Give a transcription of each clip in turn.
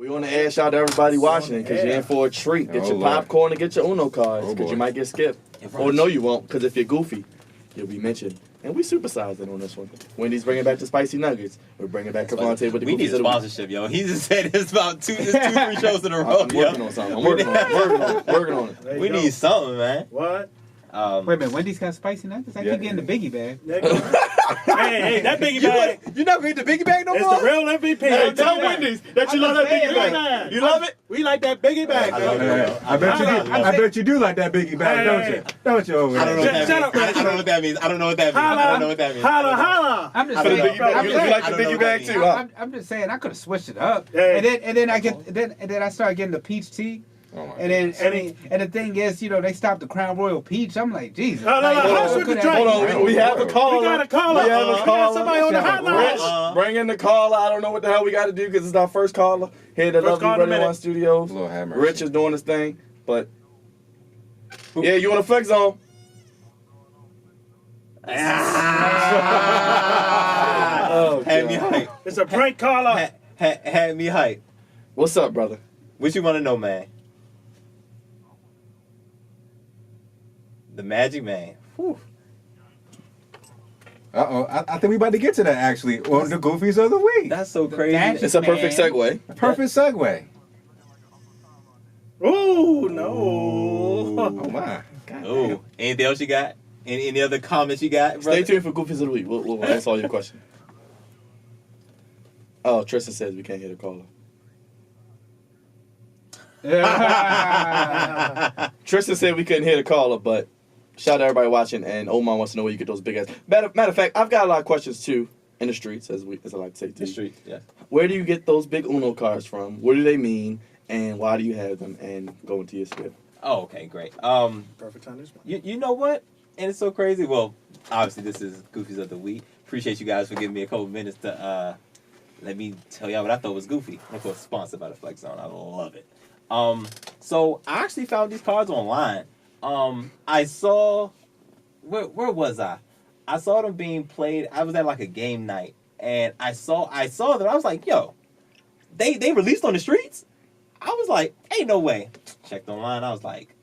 We want to add shout out to everybody watching because you're in for a treat. Get your popcorn and get your Uno cards because you might get skipped. Or no, you won't because if you're goofy, you'll be mentioned. And we supersized it on this one. Wendy's bringing back the spicy nuggets. We're bringing back Cavante with the We need sponsorship, yo. He just said it's about 2, 3 shows in a row. I'm working on something. I'm working on it. We need something, man. What? Wait a minute, Wendy's got spicy nuggets? I keep getting the biggie bag. Hey, that biggie bag. You're not getting the biggie bag no more? It's the real MVP. Hey, tell Wendy's that you love that biggie bag. You love it? We like that biggie bag. I bet you do. I bet you do like that biggie bag, don't you? Don't you over there? I don't know what that means. I don't know what that means. Holla. I'm just saying. You like the biggie bag too, huh? I'm just saying I could have switched it up, and then I started getting the peach tea. And the thing is, they stopped the Crown Royal Peach. I'm like, Jesus. Hold on, we have a caller. We got a caller. We got somebody on the hotline. Rich, bring in the caller. I don't know what the hell we got to do because it's our first caller here at the Lovely Radio 1 Studios. Rich is doing his thing, but yeah, you on the flex zone? Had me hype. It's a prank caller. Had me hype. What's up, brother? What you want to know, man? The Magic Man. Whew. I think we about to get to that actually on the Goofies of the Week. That's so crazy. It's a perfect segue. Perfect segue. Ooh, no. Oh my. Oh, anything else you got? Any other comments you got, brother? Stay tuned for Goofies of the Week. We'll answer all your questions. Oh, Tristan says we can't hear the caller. Tristan said we couldn't hear the caller, but shout out to everybody watching. And Oman wants to know where you get those big ass. Matter of fact, I've got a lot of questions too in the streets, as I like to say. The streets, yeah. Where do you get those big Uno cards from? What do they mean? And why do you have them? And go into your skip. Oh, okay, great. Perfect time this one. You know what? And it's so crazy. Well, obviously this is Goofies of the Week. Appreciate you guys for giving me a couple minutes to let me tell y'all what I thought was goofy. I feel sponsored by the Flex Zone. I love it. So I actually found these cards online. I saw, where was I? I saw them being played. I was at like a game night, and I saw them. I was like, yo, they released on the streets. I was like, ain't no way. Checked online. I was like,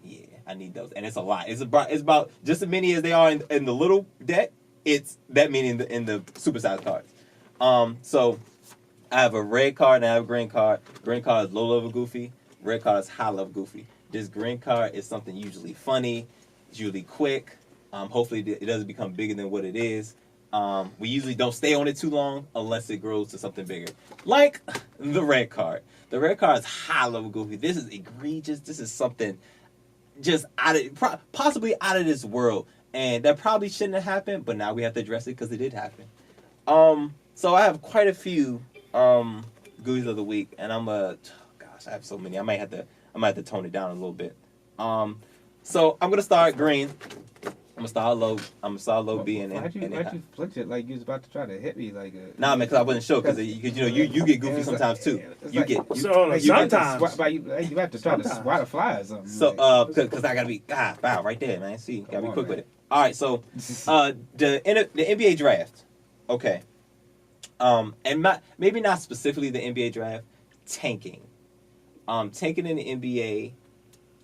yeah, I need those, and it's a lot. It's about just as many as they are in the little deck. It's that many in the supersized cards. So I have a red card and I have a green card. Green card is low level Goofy. Red card is high level Goofy. This green card is something usually funny, it's usually quick. Hopefully it doesn't become bigger than what it is. We usually don't stay on it too long unless it grows to something bigger. Like the red card. The red card is high level Goofy. This is egregious. This is something just possibly out of this world. And that probably shouldn't have happened, but now we have to address it because it did happen. So I have quite a few Goodies of the Week, and I have so many. I might have to tone it down a little bit. So I'm gonna start green. I'm gonna start low B and why'd you flinch it like you was about to try to hit me like a... Nah, man, because I wasn't sure because you get goofy sometimes too. You sometimes you have to try to swat a fly or something. So because I gotta be wow right there, man. See, gotta be quick with it. All right, so the NBA draft. Okay. And maybe not specifically the NBA draft, tanking. Tanking in the NBA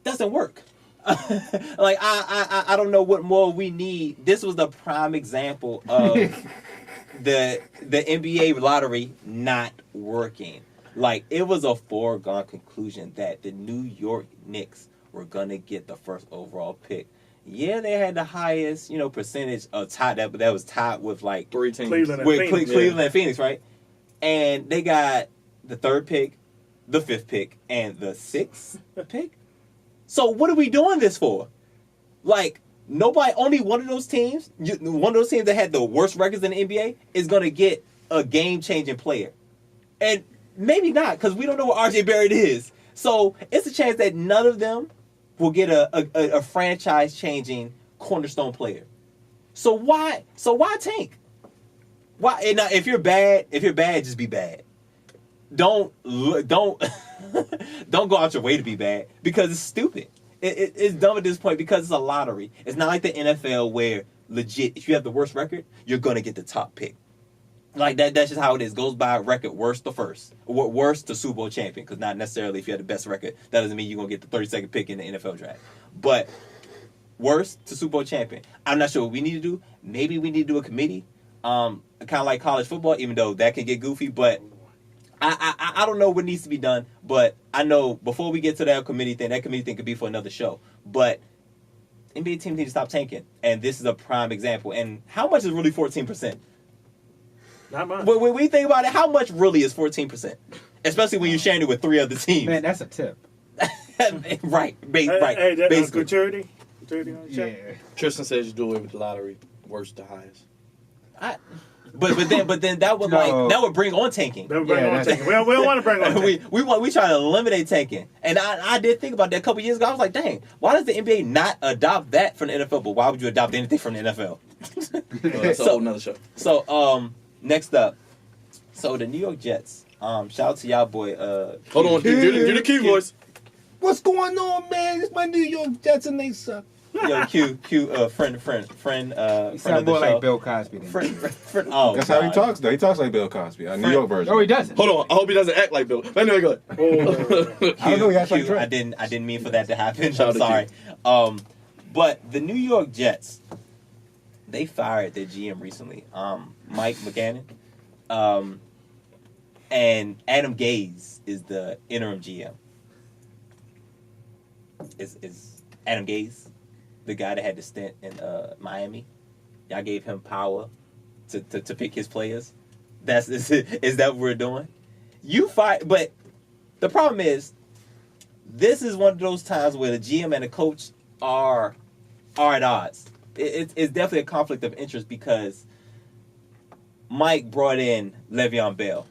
doesn't work. Like I don't know what more we need. This was the prime example of the NBA lottery not working. Like it was a foregone conclusion that the New York Knicks were gonna get the first overall pick. Yeah, they had the highest, percentage of tie that was tied with like 3 teams. Cleveland and Phoenix, right? And they got the 3rd pick, the 5th pick, and the 6th pick. So what are we doing this for? Like only one of those teams that had the worst records in the NBA is gonna get a game-changing player, and maybe not because we don't know what RJ Barrett is. So it's a chance that none of them will get a franchise-changing cornerstone player. So why tank? Why? And now, if you're bad, just be bad. Don't go out your way to be bad because it's stupid. It's dumb at this point because it's a lottery. It's not like the NFL where legit, if you have the worst record, you're gonna get the top pick. Like that's just how it is. Goes by record, worst to first, worst to Super Bowl champion. Because not necessarily if you have the best record, that doesn't mean you're gonna get the 32nd pick in the NFL draft. But worst to Super Bowl champion. I'm not sure what we need to do. Maybe we need to do a committee, kind of like college football, even though that can get goofy. But I don't know what needs to be done. But I know before we get to that committee thing could be for another show. But NBA teams need to stop tanking, and this is a prime example. And how much is really 14%? Not much. When we think about it, how much really is 14%? Especially when you're sharing it with 3 other teams. Man, that's a tip. Right. Hey, that's basically. maturity on the check. Yeah. Tristan says you do away with the lottery, worst to highest. But then that would that would bring on tanking. That would bring on tanking. We don't want to bring on tanking. we try to eliminate tanking. And I did think about that a couple years ago. I was like, dang, why does the NBA not adopt that from the NFL? But why would you adopt anything from the NFL? That's a whole nother show. So next up, so the New York Jets. Shout out to y'all boy. Hold on, do the key voice. What's going on, man? It's my New York Jets and they suck. Yo, Q, friend. You friend sound more like Bill Cosby. Friend. Oh, That's how he talks, though. He talks like Bill Cosby, a New York version. No, he doesn't. Hold on, I hope he doesn't act like Bill. But anyway, go ahead. I don't know. He acts like Q, Trey. I didn't mean for that to happen. Shout I'm out to sorry. But the New York Jets, they fired their GM recently, Mike McGannon, and Adam Gase is the interim GM. Is Adam Gase the guy that had the stint in Miami? Y'all gave him power to pick his players. Is that what we're doing? You fight, but the problem is, this is one of those times where the GM and the coach are at odds. It's definitely a conflict of interest because Mike brought in Le'Veon Bell.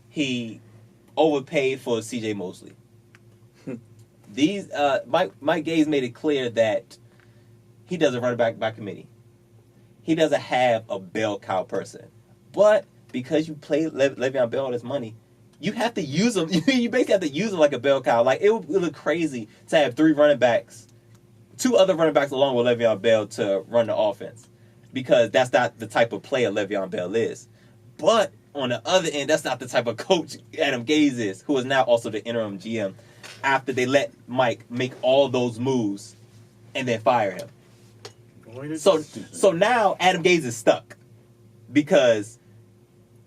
He overpaid for C.J. Mosley. Mike Gase made it clear that he doesn't run it by committee. He doesn't have a bell cow person. But because you play Le'Veon Bell all this money, you have to use him. You basically have to use him like a bell cow. Like, it would look crazy to have 3 running backs, 2 other running backs along with Le'Veon Bell to run the offense. Because that's not the type of player Le'Veon Bell is. But on the other end, that's not the type of coach Adam Gase is, who is now also the interim GM after they let Mike make all those moves and then fire him. So now Adam Gase is stuck because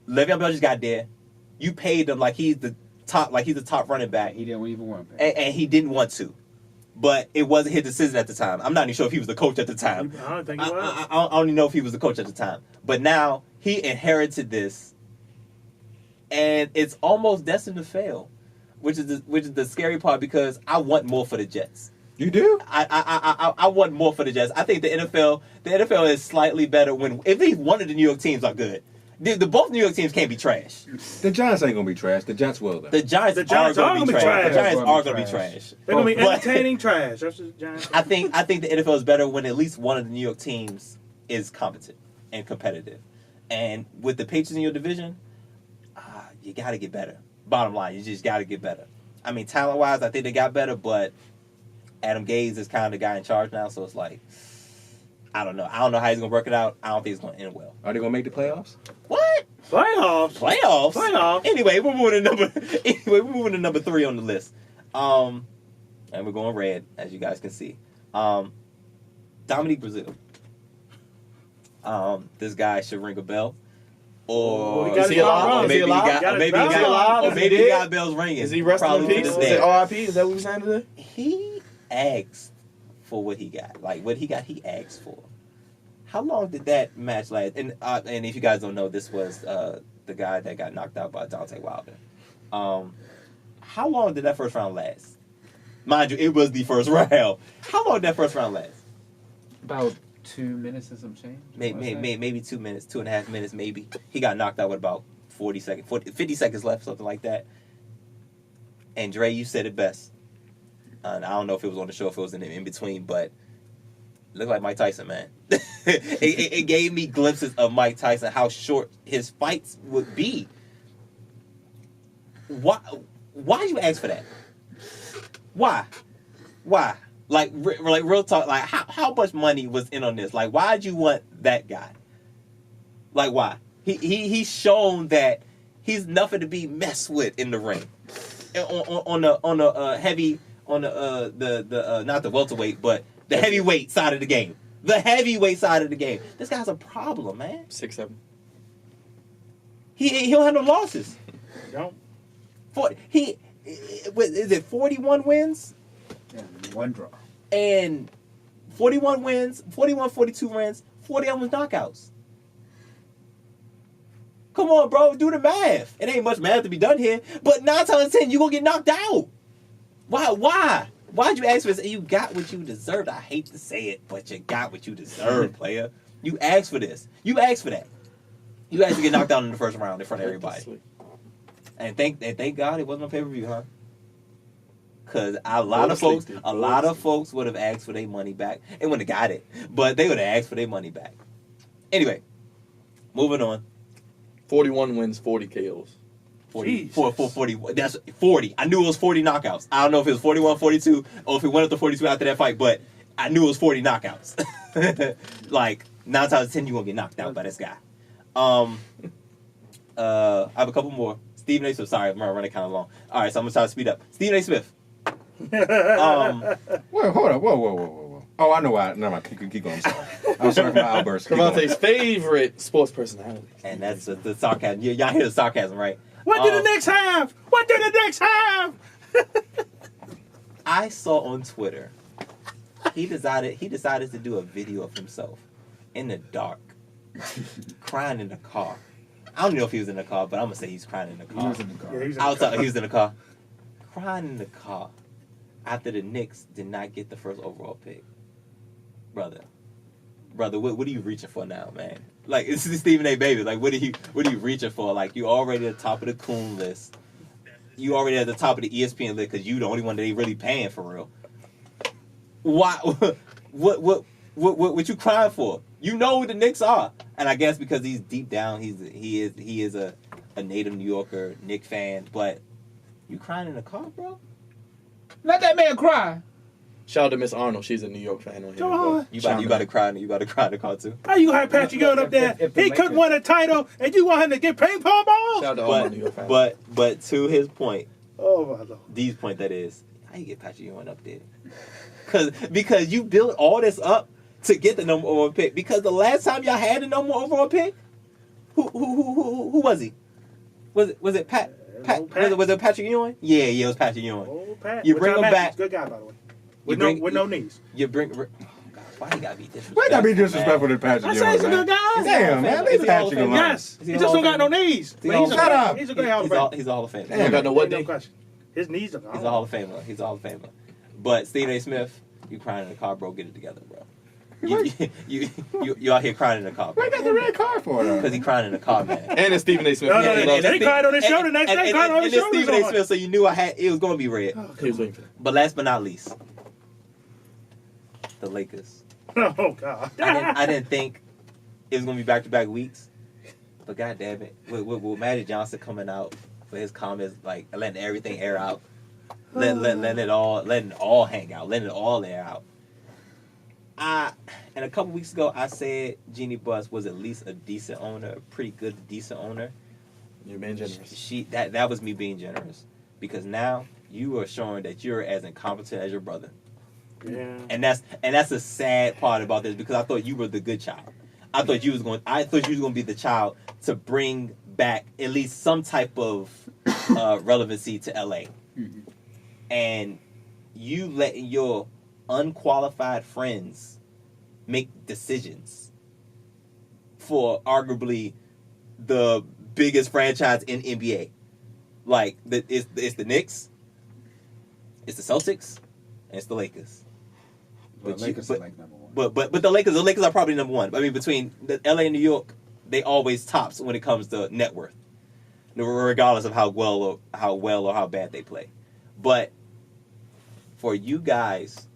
Le'Veon Bell just got there. You paid him like he's the top running back. He didn't even want to. And he didn't want to. But it wasn't his decision at the time. I'm not even sure if he was the coach at the time. I don't think he was. I don't even know if he was the coach at the time. But now he inherited this, and it's almost destined to fail, which is the scary part because I want more for the Jets. You do? I want more for the Jets. I think the NFL is slightly better when at least one of the New York teams are good. The both New York teams can't be trash. The Giants ain't gonna be trash. The Jets will though. The Giants are gonna be trash. The Giants are gonna be trash. They're gonna be entertaining trash. That's what the Giants. I think the NFL is better when at least one of the New York teams is competent and competitive. And with the Patriots in your division, you got to get better. Bottom line, you just got to get better. I mean, talent wise, I think they got better, but Adam Gase is kind of the guy in charge now, so it's like, I don't know. I don't know how he's going to work it out. I don't think it's going to end well. Are they going to make the playoffs? What? Playoffs? Anyway, we're moving to number 3 on the list. And we're going red, as you guys can see. Dominique Brazil. This guy should ring a bell. Or maybe he got bells ringing. Is he resting in peace? Is it R.I.P.? Is that what we're saying today? He asked for what he got. Like, what he got, he asked for. How long did that match last? And if you guys don't know, this was the guy that got knocked out by Deontay Wilder. How long did that first round last? Mind you, it was the first round. How long did that first round last? About 2 minutes and some change. Maybe 2 minutes, 2.5 minutes, maybe. He got knocked out with about 50 seconds left, something like that. And Dre, you said it best. And I don't know if it was on the show, if it was in between, but it looked like Mike Tyson, man. it gave me glimpses of Mike Tyson, how short his fights would be. Why you ask for that? Why? Like real talk. Like how much money was in on this? Like, why'd you want that guy? Like, why? He's shown that he's nothing to be messed with in the ring. On the heavy, on the not the welterweight, but the heavyweight side of the game. The heavyweight side of the game. This guy's a problem, man. 6'7". He don't have no losses. Don't. Is it 41 wins? Yeah, 1 draw. And 41 wins, 42 wins, 40 of them was knockouts. Come on, bro, do the math. It ain't much math to be done here, but 9 times out of 10, you gonna get knocked out. Why? Why'd you ask for this? You got what you deserved. I hate to say it, but you got what you deserved, player. You asked for this. You asked for that. You asked to get knocked out in the first round in front of everybody. And thank God it wasn't a pay-per-view, huh? Because a lot of folks would have asked for their money back. They wouldn't have got it, but they would have asked for their money back. Anyway, moving on. 41 wins, 40 KOs. 40. That's 40. I knew it was 40 knockouts. I don't know if it was 41, 42, or if it went up to 42 after that fight, but I knew it was 40 knockouts. Like, 9 times out of 10, you're going to get knocked out by this guy. I have a couple more. Stephen A. Smith. Sorry, I'm running kind of long. All right, so I'm going to try to speed up. Stephen A. Smith. Wait, hold up. Whoa. Oh, I know why. Never mind. Keep going. I'm sorry. I'm sorry for my outburst. Cremonte's favorite sports personality. And that's the sarcasm. Y'all hear the sarcasm, right? What did the Knicks have? What did the Knicks have? I saw on Twitter, he decided to do a video of himself in the dark, crying in the car. I don't know if he was in the car, but I'm gonna say he's crying in the car. He was in the car. Yeah, He was in the car. Crying in the car after the Knicks did not get the first overall pick. Brother, what are you reaching for now, man? Like, this is Stephen A. Baby. Like, what are you reaching for? Like, you already at the top of the Coon list. You already at the top of the ESPN list because you the only one that they really paying for real. Why? What you crying for? You know who the Knicks are, and I guess because he's deep down, he is a native New Yorker Knicks fan. But you crying in the car, bro? Let that man cry. Shout out to Miss Arnold. She's a New York fan on here. Come on. You about to cry in the car too. How you gonna have Patrick Ewing up there? He could win a title, and you want him to get ping pong balls? Shout out to all my New York fans. But to his point, Oh my Lord. D's point that is, how you get Patrick Ewing up there? Because you built all this up to get the number one pick. Because the last time y'all had the number one overall pick, who was he? Was it Pat? Was it Patrick Ewing? Yeah, it was Patrick Ewing. Oh, Pat. You bring him back. Good guy, by the way. With no knees. You bring. God, why he gotta be disrespectful? Why gotta be disrespectful to Patrick I Ewing? say he's a good guy. Damn, man. Leave Patrick alone. Yes. He just don't got no knees. Shut up. He's a great Hall of Famer. He's a Hall of Famer. He don't got no what No day? question. His knees are gone. He's a Hall of Famer. He's a Hall of Famer. But Stephen A. Smith, you crying in the car, bro. Get it together, bro. You out here crying in the car, bro. Why got the red car for though? Because he crying in the car, man. And it's Stephen A. Smith. No, Yeah, they cried on his show the next day. They cried on his show. Stephen A. Smith, so you knew it was going to be red. He was waiting for that. But last but not least, the Lakers. Oh God. I didn't think it was going to be back-to-back weeks. But God damn it, with Magic Johnson coming out for his comments, like letting everything air out, letting it all hang out, letting it all air out. And a couple weeks ago, I said Jeannie Buss was at least a decent owner, a pretty good, decent owner. You're being generous. That was me being generous. Because now you are showing that you're as incompetent as your brother. Yeah. And that's a sad part about this, because I thought you were the good child. I thought you was going to be the child to bring back at least some type of relevancy to LA. Mm-hmm. And you letting your unqualified friends make decisions for arguably the biggest franchise in NBA. Like, it's the Knicks, it's the Celtics, and it's the Lakers. But Lakers are like number one. But the Lakers are probably number one. I mean, between the LA and New York, they always tops when it comes to net worth, regardless of how well or how bad they play. But for you guys,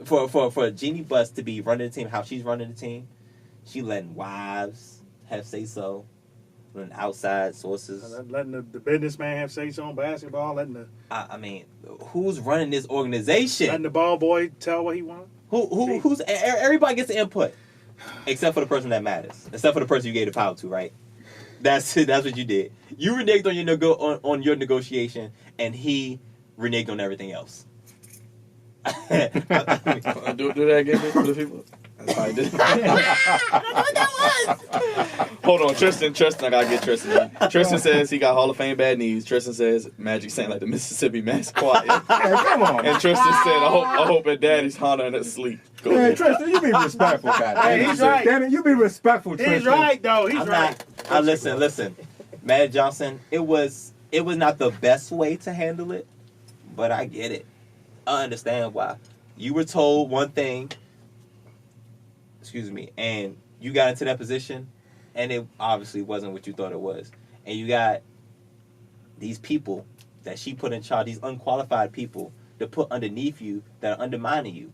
for Jeannie Buss to be running the team, how she's running the team, she letting wives have say so, letting outside sources, Letting the businessman have say so on basketball, I mean, who's running this organization? letting the ball boy tell what he wants. Who's everybody gets input, except for the person that matters, except for the person you gave the power to, right? That's it. That's what you did. You reneged on your on your negotiation, and he reneged on everything else. Do that again for the people. That's how I did. Hold on, Tristan, I gotta get Tristan. Tristan says he got Hall of Fame bad knees. Tristan says Magic sound like the Mississippi mascot. Hey, come on. And Tristan said, I hope that daddy's hollering at sleep. Go Hey, ahead. Tristan, you be respectful, goddamn. Hey, he's right. Damn it, you be respectful, Tristan. He's right, though. He's I'm right. not. Listen. Magic Johnson. It was not the best way to handle it, but I get it. I understand why. You were told one thing. Excuse me, and you got into that position, and it obviously wasn't what you thought it was. And you got these people that she put in charge, these unqualified people to put underneath you that are undermining you.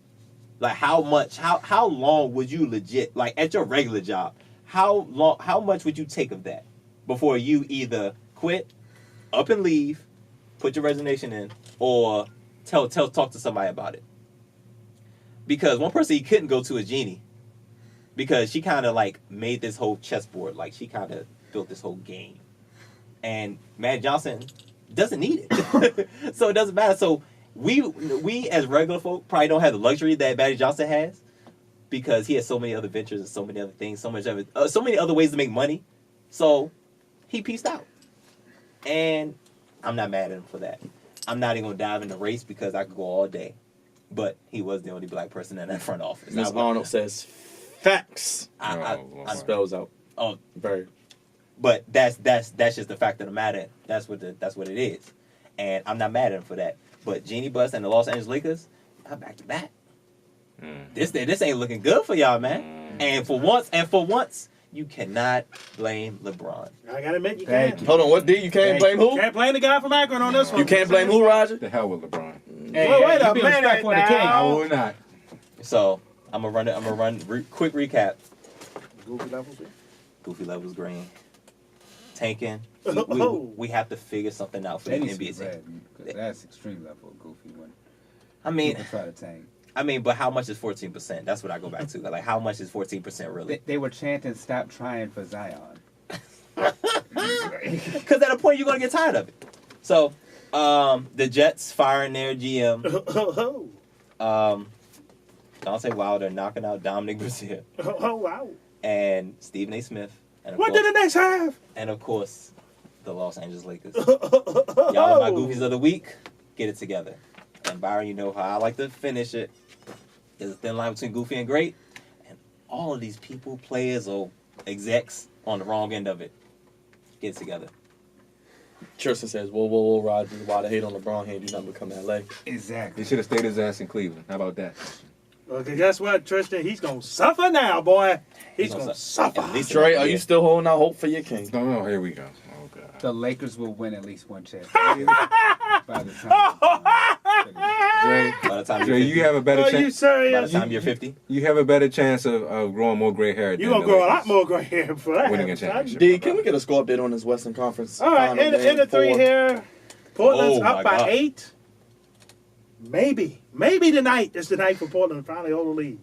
Like how long would you legit, like at your regular job, how much would you take of that before you either quit, up and leave, put your resignation in, or talk to somebody about it? Because one person he couldn't go to is Jeannie. Because she kind of like made this whole chessboard, like she kind of built this whole game. And Magic Johnson doesn't need it. So it doesn't matter. So we as regular folk probably don't have the luxury that Magic Johnson has, because he has so many other ventures and so many other things, so many other ways to make money. So he pieced out. And I'm not mad at him for that. I'm not even going to dive in the race because I could go all day. But he was the only black person in that front office. Ms. Arnold says facts. I Spells out. Oh, very. But that's just the fact of the matter. That's what it is, and I'm not mad at him for that. But Jeannie Buss and the Los Angeles Lakers, I'm back to back. This ain't looking good for y'all, man. And for once, you cannot blame LeBron. I gotta admit, you can't. Hold on, what D? You can't blame who? Can't blame the guy from Akron on this one. You can't blame who, Roger? The hell with LeBron. Hey, wait a you be minute respectful of the king. now. I will not. So I'm gonna run quick recap. Goofy levels. Goofy levels green. Tanking. We have to figure something out for That the needs to be NBA. red, 'cause that's extreme level of goofy one. I mean, People try to tank. but how much is 14%? That's what I go back to. Like, how much is 14% really? They were chanting, "Stop trying for Zion." Because at a point you're gonna get tired of it. So, the Jets firing their GM. Dante Wilder knocking out Dominique Brazil. Oh, wow. And Stephen A. Smith. And What did the Knicks have? And of course, the Los Angeles Lakers. Y'all are my goofies of the week. Get it together. And Byron, you know how I like to finish it. There's a thin line between goofy and great. And all of these people, players or execs, on the wrong end of it. Get it together. Tristan says, whoa, Roger, why the hate on LeBron? He ain't do nothing but come to LA. Exactly. He should have stayed his ass in Cleveland. How about that? Okay, guess what, Tristan? He's gonna suffer now, boy. He's gonna suffer. Trey, are you still holding out hope for your king? No, here we go. Oh, God. The Lakers will win at least one championship by the time. Dre, you have a better Are chance. you serious? By the time you're 50. You have a better chance of growing more gray hair. You're gonna grow a lot more gray hair for that. Winning a championship. D, can we get a score update on this Western Conference? All right, final in the game? 3 here. Portland's Oh, up my by God. 8. Maybe tonight is the night for Portland to finally hold the lead,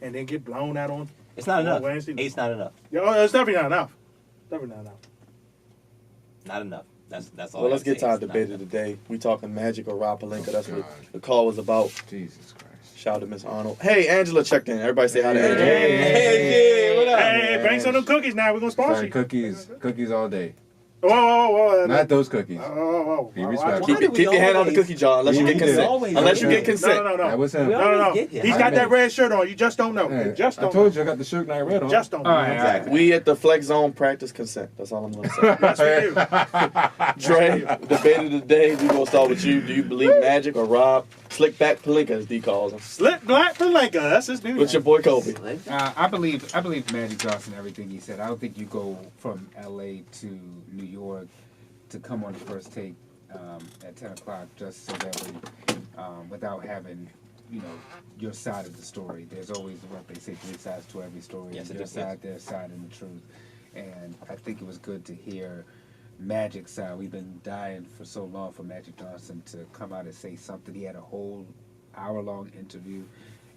and then get blown out on. It's not enough. Wednesday. 8's not enough. Yeah, it's definitely not enough. Definitely not enough. Not enough. That's all. Well, I let's gotta get say. to our It's not debate of enough. the day. We talking Magic or Rob Pelinka. That's what God. the call was about. Jesus Christ. Shout out to Miss Arnold. Hey, Angela checked in. Everybody say hi to Angela. Hey, what up? Hey, bring some of them cookies now. We're gonna sponsor Sorry, you. cookies all day. Whoa. Not those cookies. Whoa. Be respectful. Why do Keep we your hand on the always- cookie jar unless you We get did. consent. Always Unless you do. get consent. No. That was him. We No. get here. He's got that red shirt on. You just don't know. Hey, You just I don't told know. you I got the shirt and I red on. Just don't know. All right, Exactly. We at the Flex Zone practice consent. That's all I'm going to say. Yes, we do. Dre, debate of the day. We going to start with you. Do you believe Magic or Rob? Slick back Pelinka, as D calls him. Slick Black Pelinka. That's his new What's your name. boy Kobe? I believe Magic Johnson, everything he said. I don't think you go from LA to New York to come on the first take at 10 o'clock just so that way, without having, your side of the story. There's always what they say, 3 sides to every story. Yes, it your is, side, their side, and the truth. And I think it was good to hear Magic's side. We've been dying for so long for Magic Johnson to come out and say something. He had a whole hour-long interview,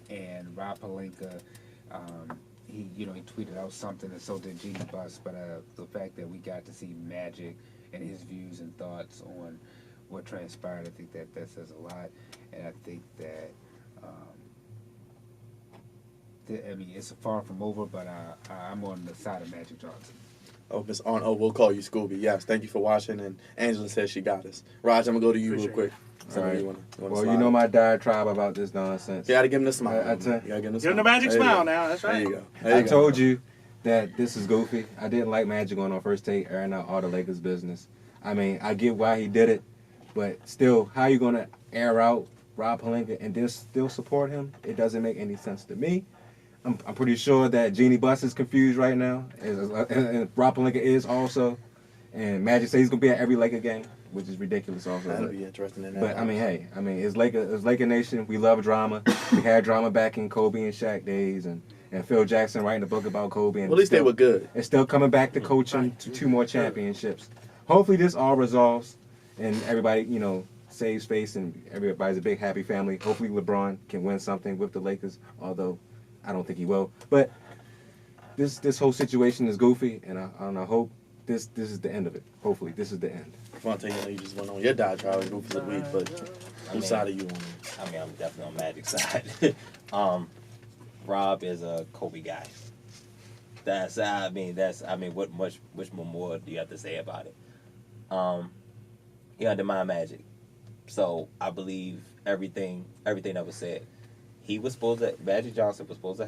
and Rob Pelinka, he tweeted out something, and so did Jeannie Buss. But the fact that we got to see Magic and his views and thoughts on what transpired, I think that says a lot. And I think that it's far from over, but I'm on the side of Magic Johnson. Oh, Miss Arn. Oh, we'll call you Scooby. Yes, thank you for watching. And Angela says she got us. Raj, I'm gonna go to you real quick. All right. You wanna Well, you know my diatribe about this nonsense. You gotta give him the smile. You gotta give him the Give him the magic smile now. That's right. There you go. I told you that this is goofy. I didn't like Magic on first take, airing out all the Lakers business. I mean, I get why he did it, but still, how you gonna air out Rob Pelinka and then still support him? It doesn't make any sense to me. I'm pretty sure that Jeannie Buss is confused right now, and Rob Pelinka is also. And Magic says he's gonna be at every Laker game, which is ridiculous also. That'll be interesting in that. But I mean, hey, it's Laker Nation. We love drama. We had drama back in Kobe and Shaq days, and Phil Jackson writing a book about Kobe. And well, at least they were good. And still coming back to coaching to 2 more championships. Hopefully this all resolves, and everybody saves face, and everybody's a big happy family. Hopefully LeBron can win something with the Lakers, although I don't think he will. But this whole situation is goofy, and I hope this is the end of it. Hopefully this is the end. Fontaine, you just went on your diatribe and goofy of the week, but whose side are you on? I mean, I'm definitely on Magic's side. Rob is a Kobe guy. What much more do you have to say about it? He undermined Magic, so I believe everything that was said. Magic Johnson was supposed to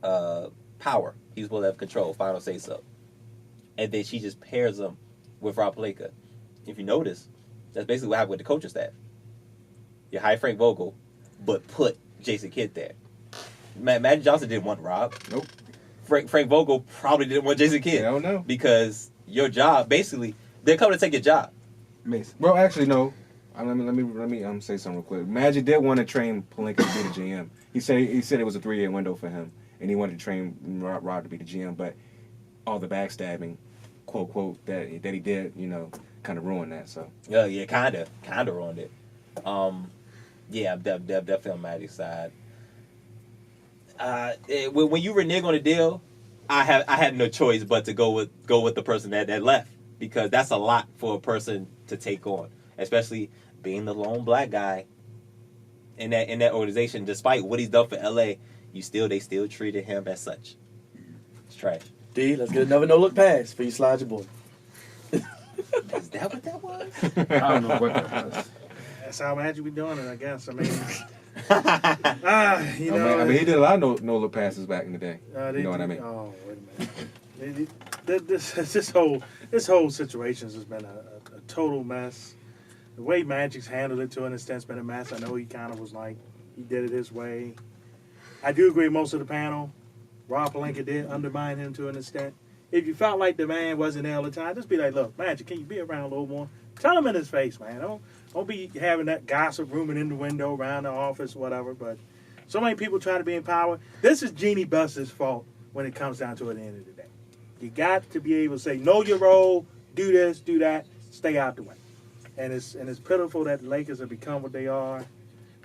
have power. He was supposed to have control, final say so. And then she just pairs him with Rob Pelinka. If you notice, that's basically what happened with the coaching staff. You hire Frank Vogel, but put Jason Kidd there. Magic Johnson didn't want Rob. Nope. Frank Vogel probably didn't want Jason Kidd. I don't know. Because your job, basically, they're coming to take your job. Mason. Well, actually, no. Let me say something real quick. Magic did want to train Pelinka to be the GM. He said it was a 3-year window for him, and he wanted to train Rob to be the GM, but all the backstabbing, quote, that he did, kind of ruined that. So Yeah, kind of ruined it. Yeah, I'm definitely on Magic's side. When you renege on a deal, I had no choice but to go with the person that left, because that's a lot for a person to take on, especially being the lone black guy in that organization. Despite what he's done for LA, they still treated him as such. It's trash. D, let's get another no-look pass for you slide your boy. Is that what that was? I don't know what that was. That's how Magic be doing it, I guess. I mean, he did a lot of no-look passes back in the day. You know what I mean? Oh, wait a minute. This whole situation has been a total mess. The way Magic's handled it to an extent has been a mess. I know he kind of was like, he did it his way. I do agree with most of the panel. Rob Pelinka did undermine him to an extent. If you felt like the man wasn't there all the time, just be like, look, Magic, can you be around a little more? Tell him in his face, man. Don't be having that gossip rooming in the window around the office, whatever. But so many people trying to be in power. This is Jeannie Buss's fault when it comes down to it at the end of the day. You got to be able to say, know your role, do this, do that, stay out the way. And it's pitiful that the Lakers have become what they are.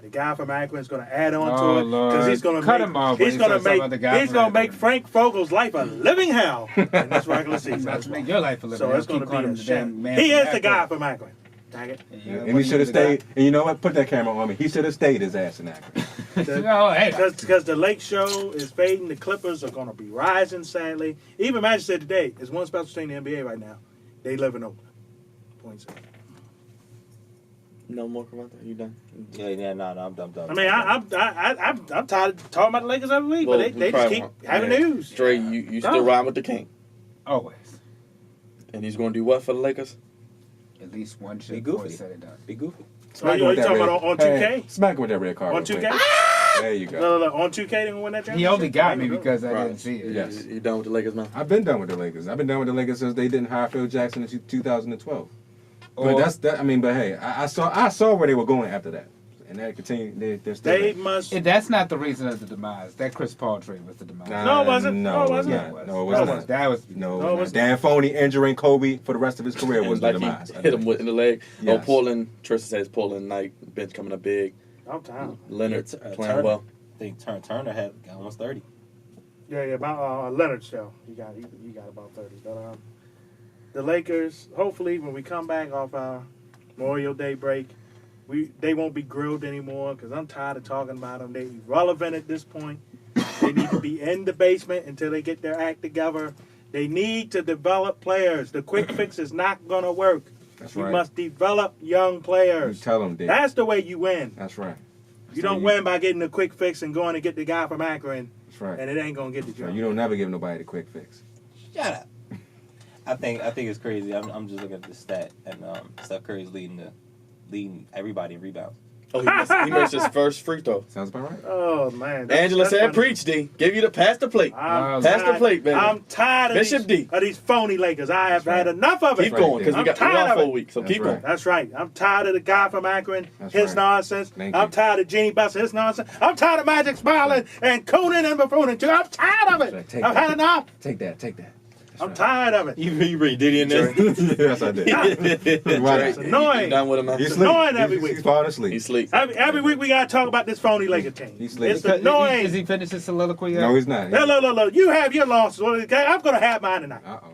The guy from Akron is going to add on to it because he's going to make Frank Vogel's life a living hell in this regular season. That's make your life a living hell. So it's going to be a shame. He is the guy from Akron. Dang it. And he should have stayed. And you know what? Put that camera on me. He should have stayed his ass in Akron. Because the Lake Show is fading. The Clippers are going to be rising, sadly. Even Magic said today, there's one special thing in the NBA right now. They live in Oakland. Points. No more about that. You done? No, I'm done. I mean, I'm tired of talking about the Lakers every week, but they just keep having news. Straight, you still ride with the king. Always. And he's going to do what for the Lakers? At least one shit. Be goofy. Said and done. Be goofy. Are you talking about on 2K? Hey, smack with that red card. On 2K? There you go. No. On 2K, they going to win that championship? He only got me because I didn't see it. Yes. You done with the Lakers, man? I've been done with the Lakers. I've been done with the Lakers since they didn't hire Phil Jackson in 2012. But that's that. I mean, but hey, I saw where they were going after that, and they continue. They're still. They must. That's not the reason of the demise. That Chris Paul trade was the demise. No, it wasn't. No, it wasn't. That was no. Dan Phoney injuring Kobe for the rest of his career was the demise. Hit him in the leg. Yes. Oh, Portland. Tristan says Portland night bench coming up big. I'm tired. Leonard playing Turner. well. I think Turner got almost 30. Yeah, about Leonard still. He got about 30. But the Lakers, hopefully, when we come back off our Memorial Day break, they won't be grilled anymore because I'm tired of talking about them. They're irrelevant at this point. They need to be in the basement until they get their act together. They need to develop players. The quick fix is not going to work. That's You right. must develop young players. You tell them, Dick. That's the way you win. That's right. You don't win by getting a quick fix and going to get the guy from Akron, That's right. and it ain't going to get the No, job. you don't never give nobody the quick fix. Shut up. I think it's crazy. I'm just looking at the stat, and Steph Curry's leading everybody in rebounds. Oh, he missed his first free throw. Sounds about right. Oh, man. Angela said, funny. "Preach, D. Give you the pass the plate. I'm Pass the tired- plate, baby. I'm tired Bishop D. of these phony Lakers. I have That's had right. enough of it. Keep right, going, because I'm we tired off of for a it. week, so That's keep right. going." That's right. I'm tired of the guy from Akron, That's his right. nonsense. Thank I'm you. tired of Jeannie Buster, his nonsense. I'm tired of Magic smiling and cooning and buffooning too. I'm tired of it. Right, take I've that. had enough. Take that. Take that. That's I'm right. tired of it. You bring Diddy in there. Yes, I did. Right. It's annoying. You done with him, man? He's It's asleep. annoying every week. He's falling asleep. He's sleep. Every week we got to talk about this phony Laker team. He's sleeping. It's annoying. Is he finished his soliloquy yet? No, he's not. Look. You have your losses. I'm going to have mine tonight. Uh-oh.